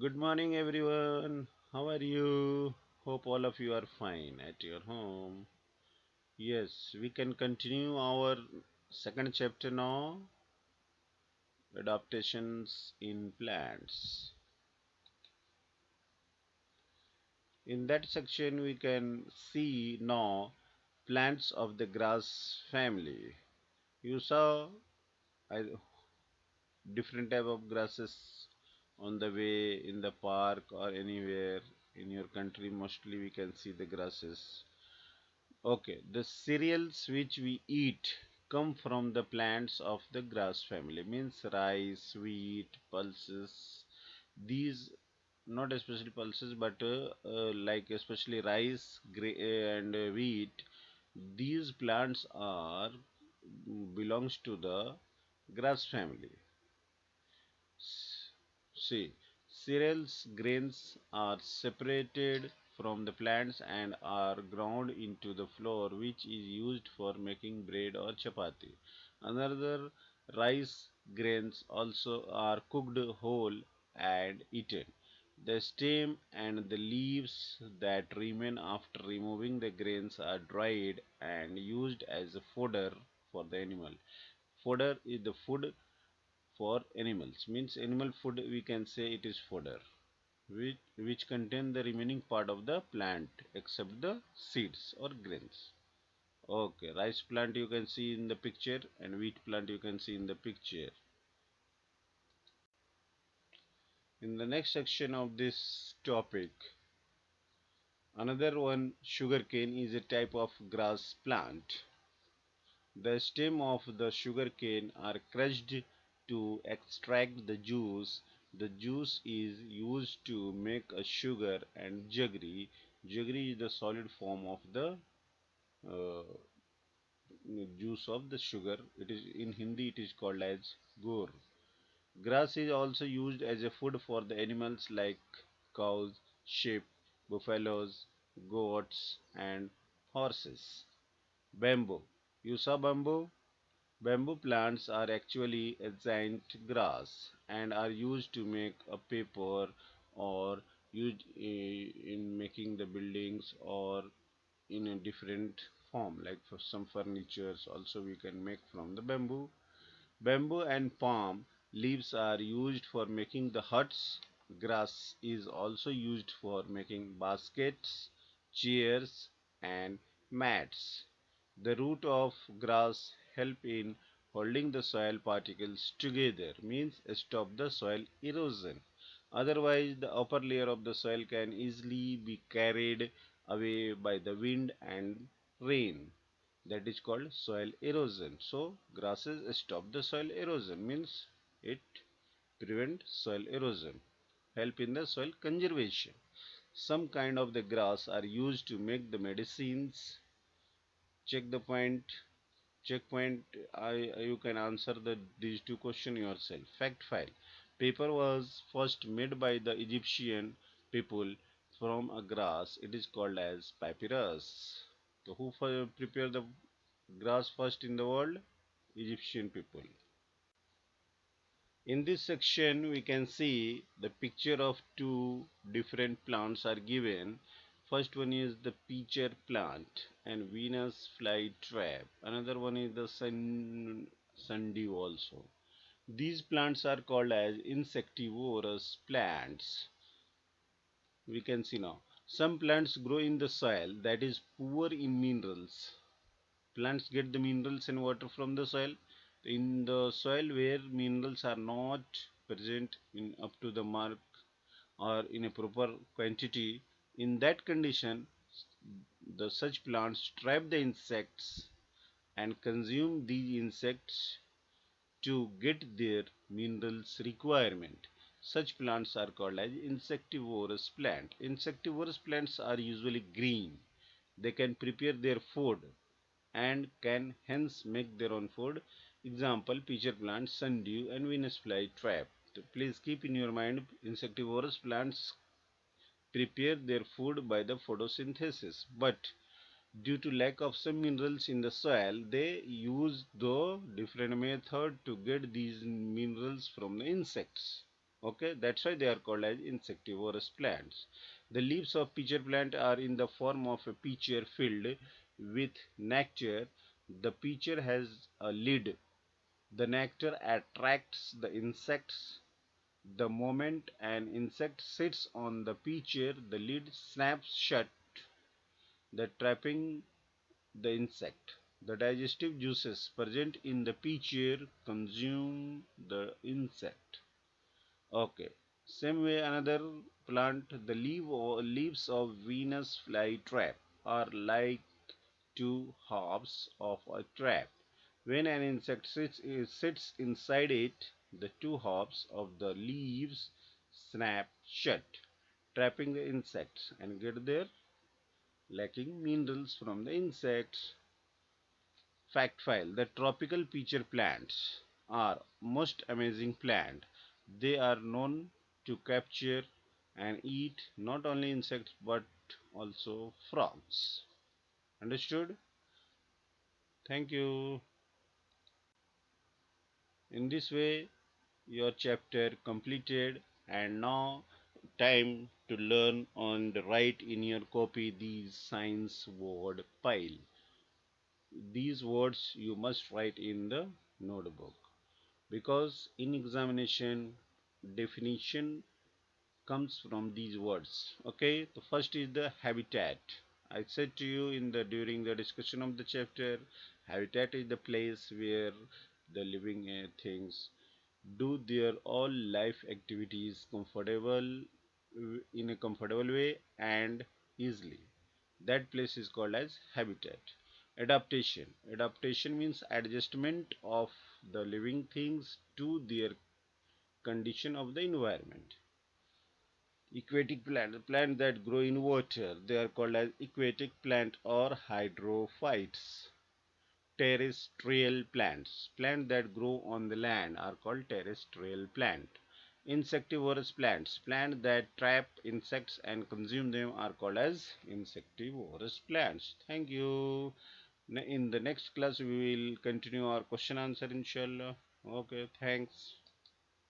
Good morning, everyone. How are you? Hope all of you are fine at your home. Yes, we can continue our second chapter now, adaptations in plants. In that section, we can see now plants of the grass family. You saw I, different type of grasses on the way in the park or anywhere in your country. Mostly we can see the grasses. Okay, the cereals which we eat come from the plants of the grass family, means rice, wheat, pulses. These, not especially pulses, but like especially rice and wheat. These plants are belongs to the grass family. See, cereals grains are separated from the plants and are ground into the flour, which is used for making bread or chapati. Another rice grains also are cooked whole and eaten. The stem and the leaves that remain after removing the grains are dried and used as a fodder for the animal. Fodder is the food for animals, means animal food, we can say it is fodder, which contain the remaining part of the plant except the seeds or grains. Okay, rice plant you can see in the picture and wheat plant you can see in the picture. In the next section of this topic, another one, sugarcane is a type of grass plant. The stem of the sugarcane are crushed to extract the juice. The juice is used to make a sugar and jaggery. Jaggery is the solid form of the uh, juice of the sugar. It is in Hindi it is called as gur. Grass is also used as a food for the animals like cows, sheep, buffaloes, goats, and horses. Bamboo. You saw bamboo? Bamboo plants are actually a giant grass and are used to make a paper or used in making the buildings or in a different form, like for some furnitures also we can make from the bamboo. Bamboo and palm leaves are used for making the huts. Grass is also used for making baskets, chairs, and mats. The root of grass help in holding the soil particles together, means stop the soil erosion. Otherwise, the upper layer of the soil can easily be carried away by the wind and rain. That is called soil erosion. So grasses stop the soil erosion, means it prevent soil erosion, help in the soil conservation. Some kind of the grass are used to make the medicines. Check the point. Checkpoint. You can answer these two questions yourself. Fact file. Paper was first made by the Egyptian people from a grass. It is called as papyrus. So who prepared the grass first in the world? Egyptian people. In this section, we can see the picture of two different plants are given. First one is the peacher plant and Venus flytrap. Another one is the sundew also. These plants are called as insectivorous plants. We can see now. Some plants grow in the soil that is poor in minerals. Plants get the minerals and water from the soil. In the soil where minerals are not present in up to the mark or in a proper quantity, in that condition the such plants trap the insects and consume these insects to get their minerals requirement. Such plants are called as insectivorous plant. Insectivorous plants are usually green. They can prepare their food and can hence make their own food. Example, peacher plant, sundew, and Venus flytrap. So please keep in your mind, insectivorous plants prepare their food by the photosynthesis, but due to lack of some minerals in the soil, they use the different method to get these minerals from the insects. Okay, that's why they are called as insectivorous plants. The leaves of pitcher plant are in the form of a pitcher filled with nectar. The pitcher has a lid. The nectar attracts the insects. The moment an insect sits on the pitcher, the lid snaps shut, the trapping the insect. The digestive juices present in the pitcher consume the insect. Okay. Same way another plant, the leaves of Venus flytrap are like two halves of a trap. When an insect sits inside it, the two halves of the leaves snap shut, trapping the insects and get their lacking minerals from the insects. Fact file: the tropical pitcher plants are most amazing plant. They are known to capture and eat not only insects but also frogs. Understood? Thank you. In this way, your chapter completed, and now time to learn on the write in your copy these science word pile. These words you must write in the notebook, because in examination definition comes from these words. Okay, the first is the habitat. I said to you in the during the discussion of the chapter, habitat is the place where the living things do their all life activities comfortable, in a comfortable way and easily. That place is called as habitat. Adaptation. Adaptation means adjustment of the living things to their condition of the environment. Aquatic plant, plant that grow in water, they are called as aquatic plant or hydrophytes. Terrestrial plants, plant that grow on the land, are called terrestrial plant. Insectivorous plants, plant that trap insects and consume them, are called as insectivorous plants. Thank you. In the next class we will continue our question answer inshallah. Okay, thanks.